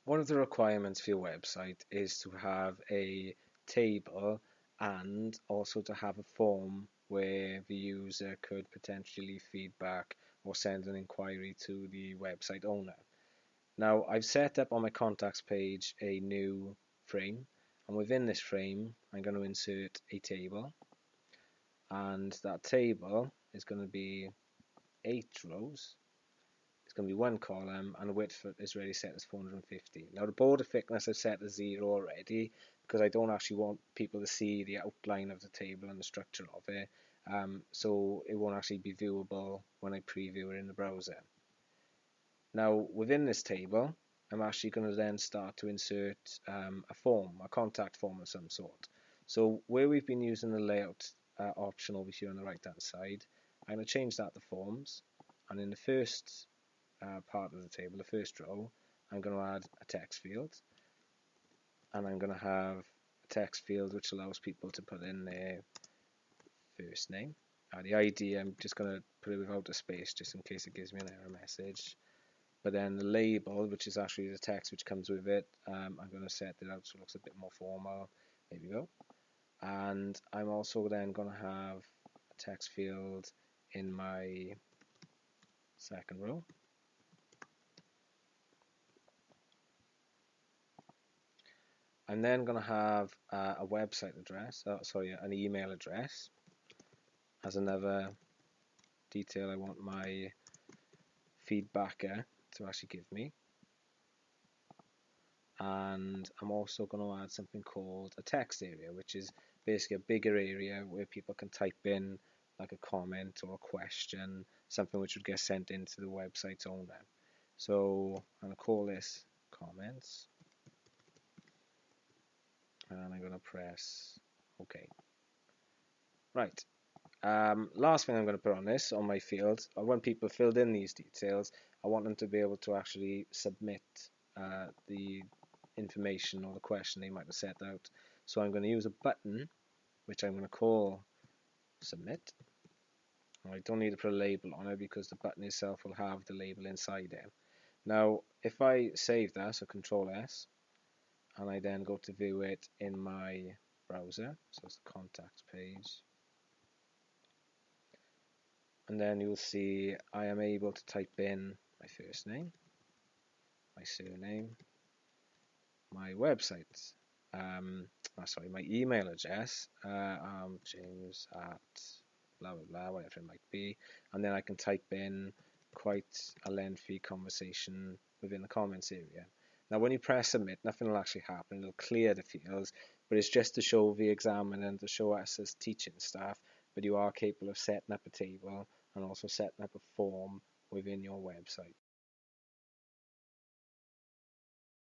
One of the requirements for your website is to have a table and also to have a form where the user could potentially leave feedback or send an inquiry to the website owner. Now, I've set up on my contacts page a new frame, and within this frame, I'm going to insert a table, and that table is going to be 8 rows. It's going to be one column, and the width is already set as 450. Now the border thickness I've set as 0 already because I don't actually want people to see the outline of the table and the structure of it, so it won't actually be viewable when I preview it in the browser. Now within this table, I'm actually going to then start to insert a form, a contact form of some sort. So where we've been using the layout option over here on the right hand side, I'm going to change that to forms, and in the first part of the table, the first row, I'm going to add a text field, and I'm going to have a text field which allows people to put in their first name. The ID, I'm just going to put it without a space just in case it gives me an error message. But then the label, which is actually the text which comes with it, I'm going to set it out so it looks a bit more formal. There we go. And I'm also then going to have a text field in my second row. I'm then going to have a website address, an email address as another detail I want my feedbacker to actually give me. And I'm also going to add something called a text area, which is basically a bigger area where people can type in like a comment or a question, something which would get sent into the website's owner. So I'm going to call this comments, and I'm going to press OK. Right. Last thing I'm going to put on this, on my fields, when people filled in these details, I want them to be able to actually submit the information or the question they might have set out. So I'm going to use a button, which I'm going to call submit. I don't need to put a label on it because the button itself will have the label inside it. Now, if I save that, so Control S, and I then go to view it in my browser, so it's the contacts page, and then you'll see I am able to type in my first name, my surname, my website, my email address, James at blah blah blah, whatever it might be, and then I can type in quite a lengthy conversation within the comments area. Now when you press submit, nothing will actually happen, it'll clear the fields, but it's just to show the examiner and to show us as teaching staff that you are capable of setting up a table and also setting up a form within your website.